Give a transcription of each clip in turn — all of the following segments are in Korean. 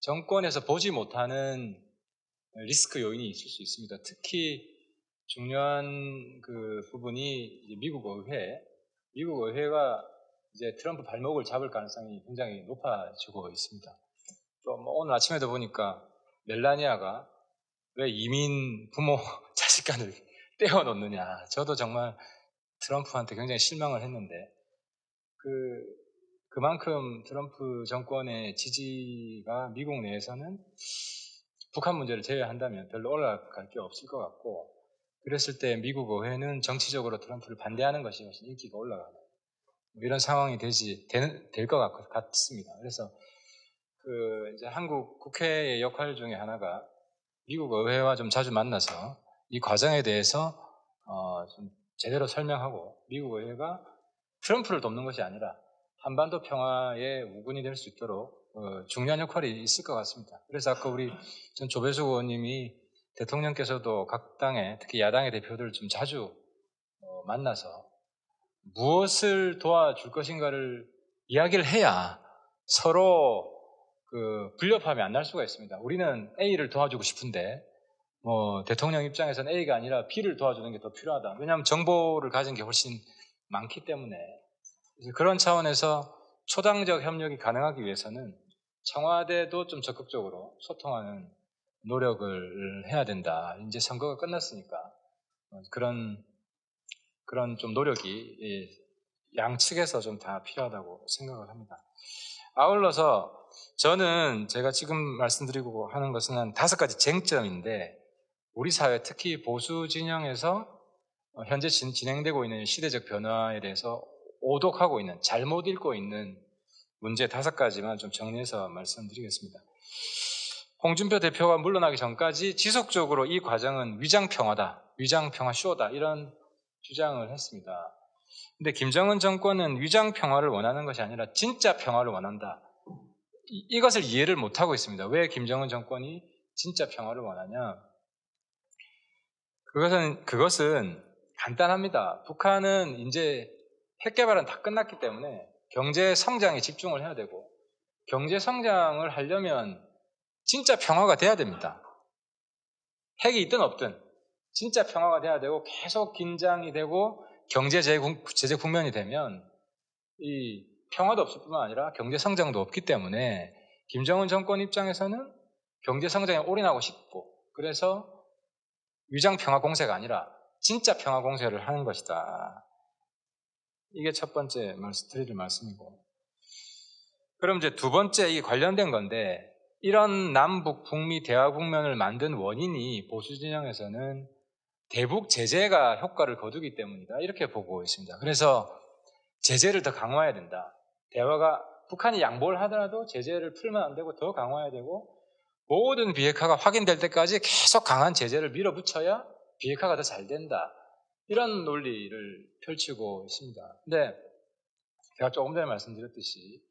정권에서 보지 못하는 리스크 요인이 있을 수 있습니다. 특히 중요한 그 부분이 이제 미국 의회가 이제 트럼프 발목을 잡을 가능성이 굉장히 높아지고 있습니다. 또 뭐 오늘 아침에도 보니까 멜라니아가 왜 이민 부모 자식 간을 떼어놓느냐. 저도 정말 트럼프한테 굉장히 실망을 했는데 그만큼 트럼프 정권의 지지가 미국 내에서는 북한 문제를 제외한다면 별로 올라갈 게 없을 것 같고, 그랬을 때 미국 의회는 정치적으로 트럼프를 반대하는 것이 훨씬 인기가 올라가는 이런 상황이 될 것 같습니다. 그래서 이제 한국 국회의 역할 중에 하나가 미국 의회와 좀 자주 만나서 이 과정에 대해서 좀 제대로 설명하고, 미국 의회가 트럼프를 돕는 것이 아니라 한반도 평화의 우군이 될 수 있도록 중요한 역할이 있을 것 같습니다. 그래서 아까 우리 전 조배수 의원님이 대통령께서도 각 당의, 특히 야당의 대표들을 좀 자주 만나서 무엇을 도와줄 것인가를 이야기를 해야 서로 불협화음이 안 날 수가 있습니다. 우리는 A를 도와주고 싶은데 대통령 입장에서는 A가 아니라 B를 도와주는 게 더 필요하다. 왜냐하면 정보를 가진 게 훨씬 많기 때문에. 그런 차원에서 초당적 협력이 가능하기 위해서는 청와대도 좀 적극적으로 소통하는 노력을 해야 된다. 이제 선거가 끝났으니까 그런 좀 노력이 양측에서 좀 다 필요하다고 생각을 합니다. 아울러서 저는 제가 지금 말씀드리고 하는 것은 한 5가지 쟁점인데, 우리 사회 특히 보수 진영에서 현재 진행되고 있는 시대적 변화에 대해서 오독하고 있는, 잘못 읽고 있는 문제 5가지만 좀 정리해서 말씀드리겠습니다. 홍준표 대표가 물러나기 전까지 지속적으로 이 과정은 위장평화다, 위장평화 쇼다, 이런 주장을 했습니다. 근데 김정은 정권은 위장평화를 원하는 것이 아니라 진짜 평화를 원한다. 이것을 이해를 못하고 있습니다. 왜 김정은 정권이 진짜 평화를 원하냐? 그것은 간단합니다. 북한은 이제 핵 개발은 다 끝났기 때문에 경제 성장에 집중을 해야 되고, 경제 성장을 하려면 진짜 평화가 돼야 됩니다. 핵이 있든 없든 진짜 평화가 돼야 되고, 계속 긴장이 되고 경제 제재 국면이 되면 이 평화도 없을 뿐만 아니라 경제 성장도 없기 때문에 김정은 정권 입장에서는 경제 성장에 올인하고 싶고, 그래서 위장 평화 공세가 아니라 진짜 평화 공세를 하는 것이다. 이게 첫 번째 드릴 말씀이고, 그럼 이제 두 번째, 이게 관련된 건데, 이런 남북 북미 대화 국면을 만든 원인이 보수 진영에서는 대북 제재가 효과를 거두기 때문이다, 이렇게 보고 있습니다. 그래서 제재를 더 강화해야 된다. 북한이 양보를 하더라도 제재를 풀면 안 되고 더 강화해야 되고, 모든 비핵화가 확인될 때까지 계속 강한 제재를 밀어붙여야 비핵화가 더 잘 된다. 이런 논리를 펼치고 있습니다. 근데 제가 조금 전에 말씀드렸듯이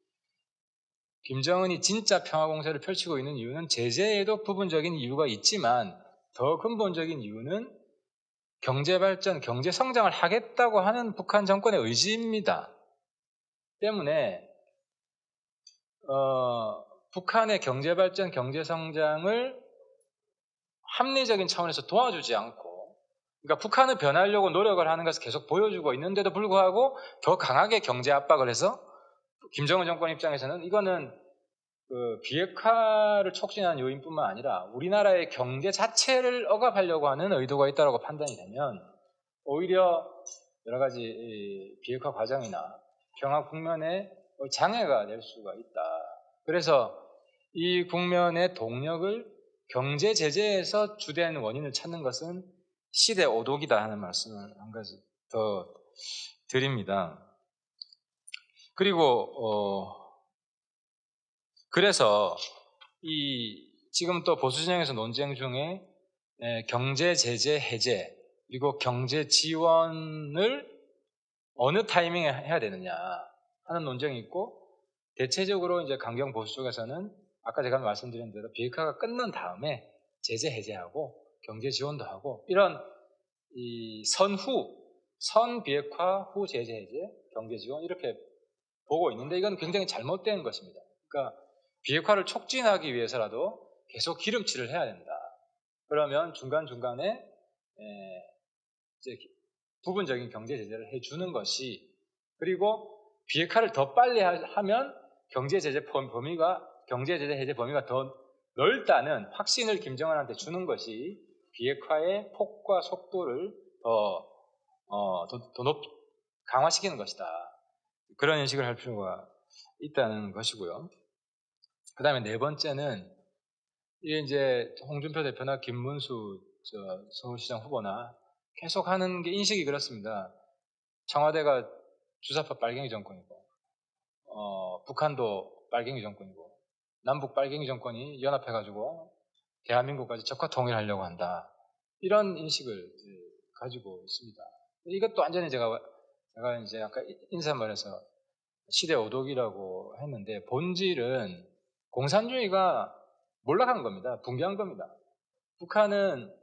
김정은이 진짜 평화공세를 펼치고 있는 이유는 제재에도 부분적인 이유가 있지만, 더 근본적인 이유는 경제발전, 경제성장을 하겠다고 하는 북한 정권의 의지입니다. 때문에 북한의 경제발전, 경제성장을 합리적인 차원에서 도와주지 않고, 그러니까 북한은 변하려고 노력을 하는 것을 계속 보여주고 있는데도 불구하고 더 강하게 경제 압박을 해서, 김정은 정권 입장에서는 이거는 비핵화를 촉진하는 요인뿐만 아니라 우리나라의 경제 자체를 억압하려고 하는 의도가 있다고 판단이 되면 오히려 여러 가지 비핵화 과정이나 평화 국면에 장애가 될 수가 있다. 그래서 이 국면의 동력을 경제 제재에서 주된 원인을 찾는 것은 시대 오독이다 하는 말씀을 한 가지 더 드립니다. 그리고 그래서 지금 또 보수 진영에서 논쟁 중에 경제 제재 해제 그리고 경제 지원을 어느 타이밍에 해야 되느냐 하는 논쟁이 있고, 대체적으로 이제 강경 보수 쪽에서는 아까 제가 말씀드린 대로 비핵화가 끝난 다음에 제재 해제하고 경제 지원도 하고, 이런 선 비핵화 후 제재 해제, 경제 지원, 이렇게 보고 있는데 이건 굉장히 잘못된 것입니다. 그러니까 비핵화를 촉진하기 위해서라도 계속 기름칠을 해야 된다. 그러면 중간중간에 이제 부분적인 경제 제재를 해주는 것이, 그리고 비핵화를 더 빨리 하면 경제 제재 해제 범위가 더 넓다는 확신을 김정은한테 주는 것이 비핵화의 폭과 속도를 더 강화시키는 것이다. 그런 인식을 할 필요가 있다는 것이고요. 그 다음에 네 번째는, 이게 이제 홍준표 대표나 김문수 서울시장 후보나 계속 하는 게 인식이 그렇습니다. 청와대가 주사파 빨갱이 정권이고, 북한도 빨갱이 정권이고, 남북 빨갱이 정권이 연합해가지고 대한민국까지 적화 통일하려고 한다. 이런 인식을 가지고 있습니다. 이것도 완전히 제가 이제 아까 인사말에서 시대 오독이라고 했는데, 본질은 공산주의가 몰락한 겁니다. 붕괴한 겁니다. 북한은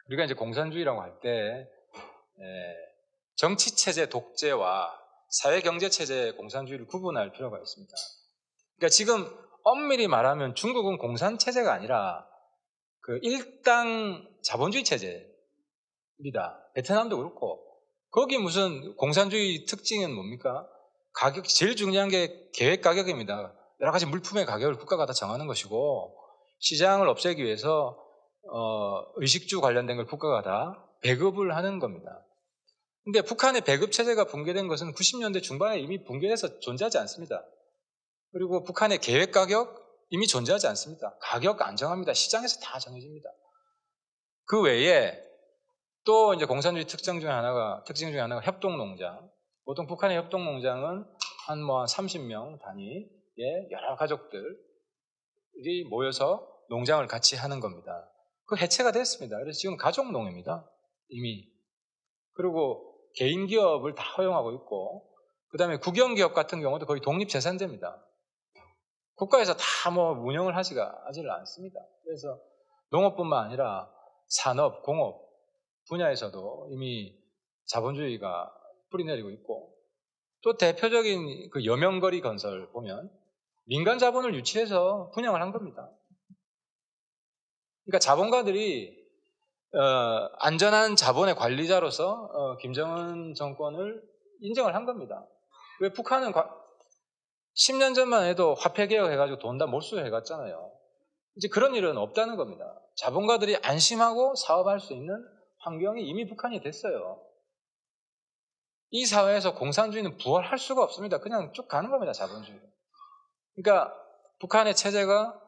우리가 이제 공산주의라고 할 때 정치체제 독재와 사회경제체제 공산주의를 구분할 필요가 있습니다. 그러니까 지금 엄밀히 말하면 중국은 공산체제가 아니라 그 일당 자본주의 체제입니다. 베트남도 그렇고. 거기 무슨 공산주의 특징은 뭡니까? 가격, 제일 중요한 게 계획 가격입니다. 여러 가지 물품의 가격을 국가가 다 정하는 것이고, 시장을 없애기 위해서 의식주 관련된 걸 국가가 다 배급을 하는 겁니다. 근데 북한의 배급 체제가 붕괴된 것은 90년대 중반에 이미 붕괴해서 존재하지 않습니다. 그리고 북한의 계획 가격 이미 존재하지 않습니다. 가격 안 정합니다. 시장에서 다 정해집니다. 그 외에 또 이제 공산주의 특징 중에 하나가 협동농장. 보통 북한의 협동농장은 한 30명 단위의 여러 가족들이 모여서 농장을 같이 하는 겁니다. 그 해체가 됐습니다. 그래서 지금 가족농입니다. 이미. 그리고 개인 기업을 다 허용하고 있고, 그 다음에 국영기업 같은 경우도 거의 독립재산제입니다. 국가에서 다 운영을 하지를 않습니다. 그래서 농업뿐만 아니라 산업, 공업 분야에서도 이미 자본주의가 뿌리내리고 있고, 또 대표적인 그 여명거리 건설 보면 민간 자본을 유치해서 분양을 한 겁니다. 그러니까 자본가들이 안전한 자본의 관리자로서 김정은 정권을 인정을 한 겁니다. 왜 북한은 10년 전만 해도 화폐 개혁해가지고 돈 다 몰수해갔잖아요. 이제 그런 일은 없다는 겁니다. 자본가들이 안심하고 사업할 수 있는 환경이 이미 북한이 됐어요. 이 사회에서 공산주의는 부활할 수가 없습니다. 그냥 쭉 가는 겁니다, 자본주의로. 그러니까 북한의 체제가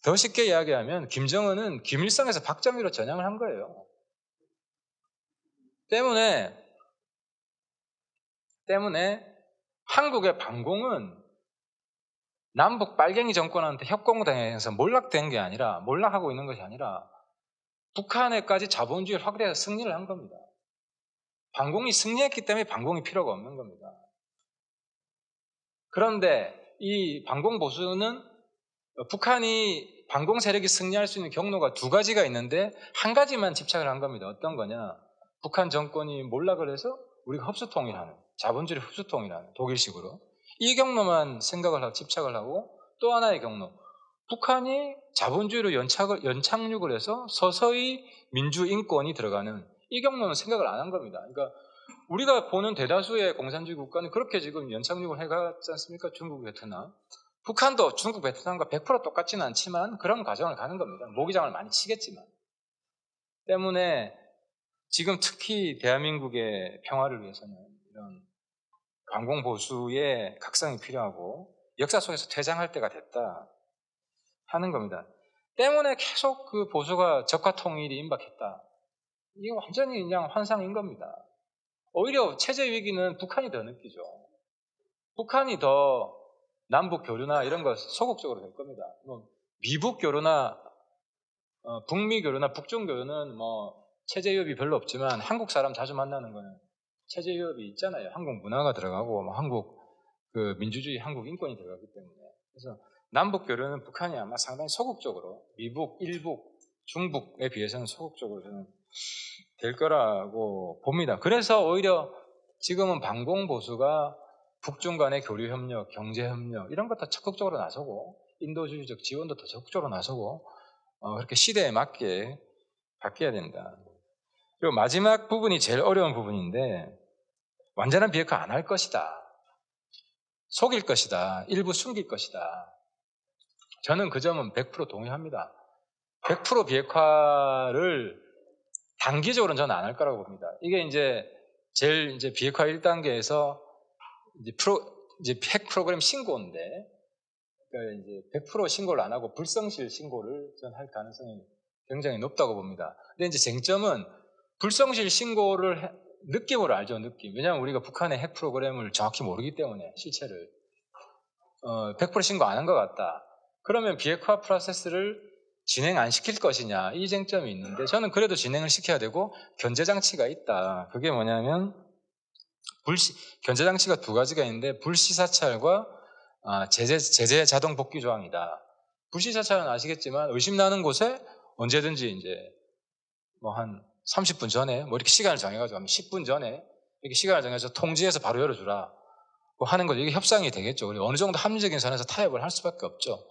더 쉽게 이야기하면 김정은은 김일성에서 박정희로 전향을 한 거예요. 때문에 한국의 반공은 남북 빨갱이 정권한테 협공당해서 몰락하고 있는 것이 아니라 북한에까지 자본주의를 확대해서 승리를 한 겁니다. 반공이 승리했기 때문에 반공이 필요가 없는 겁니다. 그런데 이 반공 보수는 북한이 반공 세력이 승리할 수 있는 경로가 두 가지가 있는데 한 가지만 집착을 한 겁니다. 어떤 거냐? 북한 정권이 몰락을 해서 우리가 흡수통일하는, 자본주의 흡수통일하는 독일식으로 이 경로만 집착을 하고, 또 하나의 경로, 북한이 자본주의로 연착륙을 해서 서서히 민주인권이 들어가는 이 경로는 생각을 안 한 겁니다. 그러니까 우리가 보는 대다수의 공산주의 국가는 그렇게 지금 연착륙을 해갔지 않습니까? 중국, 베트남. 북한도 중국, 베트남과 100% 똑같지는 않지만 그런 과정을 가는 겁니다. 모기장을 많이 치겠지만. 때문에 지금 특히 대한민국의 평화를 위해서는 이런 반공보수의 각성이 필요하고 역사 속에서 퇴장할 때가 됐다 하는 겁니다. 때문에 계속 그 보수가 적화통일이 임박했다. 이게 완전히 그냥 환상인 겁니다. 오히려 체제 위기는 북한이 더 느끼죠. 북한이 더 남북 교류나 이런 거 소극적으로 될 겁니다. 미북 교류나 북미 교류나 북중 교류는 체제 위협이 별로 없지만 한국 사람 자주 만나는 거는 체제 위협이 있잖아요. 한국 문화가 들어가고 한국 그 민주주의, 한국 인권이 들어가기 때문에. 그래서 남북 교류는 북한이 아마 상당히 소극적으로 미북, 일북, 중북에 비해서는 소극적으로 저는 될 거라고 봅니다. 그래서 오히려 지금은 반공 보수가 북중 간의 교류 협력, 경제 협력 이런 것 다 적극적으로 나서고 인도주의적 지원도 더 적극적으로 나서고 그렇게 시대에 맞게 바뀌어야 된다. 그리고 마지막 부분이 제일 어려운 부분인데 완전한 비핵화 안 할 것이다. 속일 것이다. 일부 숨길 것이다. 저는 그 점은 100% 동의합니다. 100% 비핵화를 단기적으로는 저는 안 할 거라고 봅니다. 이게 제일 비핵화 1단계에서 이제 핵 프로그램 신고인데, 그러니까 이제 100% 신고를 안 하고 불성실 신고를 전 할 가능성이 굉장히 높다고 봅니다. 근데 이제 쟁점은 불성실 신고를 느낌으로 알죠, 느낌. 왜냐하면 우리가 북한의 핵 프로그램을 정확히 모르기 때문에 실체를 100% 신고 안 한 것 같다. 그러면 비핵화 프로세스를 진행 안 시킬 것이냐, 이 쟁점이 있는데 저는 그래도 진행을 시켜야 되고 견제장치가 있다. 그게 뭐냐면 견제장치가 두 가지가 있는데 불시사찰과 제재 자동 복귀 조항이다. 불시사찰은 아시겠지만 의심나는 곳에 언제든지 이제 뭐 한 30분 전에 뭐 이렇게 시간을 정해가지고 10분 전에 이렇게 시간을 정해서 통지해서 바로 열어주라. 뭐 하는 거죠. 이게 협상이 되겠죠. 그리고 어느 정도 합리적인 선에서 타협을 할 수밖에 없죠.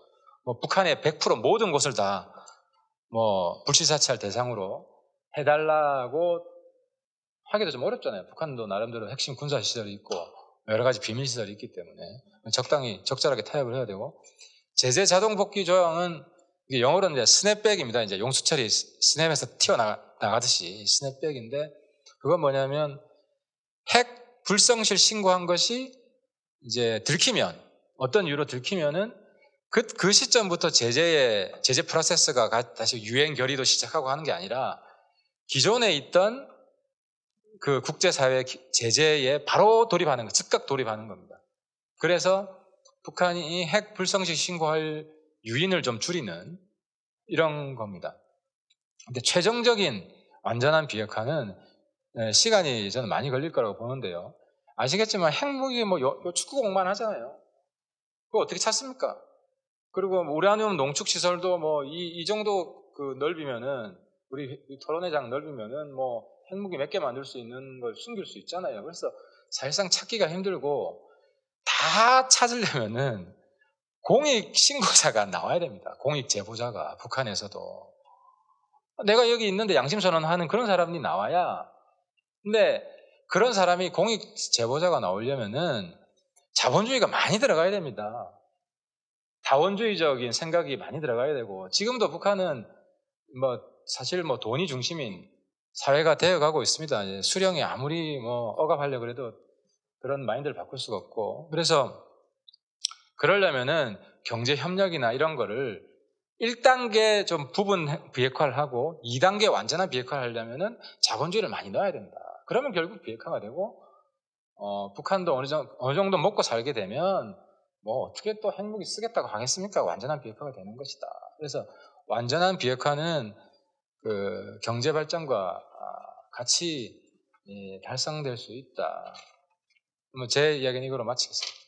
뭐 북한의 100% 모든 곳을 다 뭐 불시사찰 대상으로 해달라고 하기도 좀 어렵잖아요. 북한도 나름대로 핵심 군사 시설이 있고 여러 가지 비밀 시설이 있기 때문에 적절하게 타협을 해야 되고, 제재 자동 복귀 조항은 이게 영어로는 이제 스냅백입니다. 이제 용수철이 스냅에서 튀어나가듯이 스냅백인데, 그건 뭐냐면 핵 불성실 신고한 것이 이제 들키면, 어떤 이유로 들키면은 그 시점부터 제재 프로세스가 다시 유행 결의도 시작하고 하는 게 아니라 기존에 있던 그 국제사회 제재에 바로 돌입하는 거, 즉각 돌입하는 겁니다. 그래서 북한이 핵 불성실 신고할 유인을 좀 줄이는 이런 겁니다. 근데 최종적인 완전한 비핵화는 시간이 저는 많이 걸릴 거라고 보는데요. 아시겠지만 핵무기 요 축구공만 하잖아요. 그거 어떻게 찾습니까? 그리고 우라늄 농축 시설도 뭐 이 정도 그 넓이면은, 우리 토론회장 넓이면은 뭐 핵무기 몇 개 만들 수 있는 걸 숨길 수 있잖아요. 그래서 사실상 찾기가 힘들고, 다 찾으려면은 공익 신고자가 나와야 됩니다. 공익 제보자가 북한에서도 내가 여기 있는데 양심선언하는 그런 사람이 나와야. 근데 그런 사람이 공익 제보자가 나오려면은 자본주의가 많이 들어가야 됩니다. 다원주의적인 생각이 많이 들어가야 되고, 지금도 북한은 사실 돈이 중심인 사회가 되어가고 있습니다. 수령이 아무리 억압하려고 해도 그런 마인드를 바꿀 수가 없고, 그래서 그러려면은 경제 협력이나 이런 거를 1단계 좀 부분 비핵화를 하고 2단계 완전한 비핵화를 하려면은 자본주의를 많이 넣어야 된다. 그러면 결국 비핵화가 되고, 북한도 어느 정도 먹고 살게 되면 뭐 어떻게 또 핵무기 쓰겠다고 하겠습니까? 완전한 비핵화가 되는 것이다. 그래서 완전한 비핵화는 그 경제 발전과 같이 달성될 수 있다. 제 이야기는 이거로 마치겠습니다.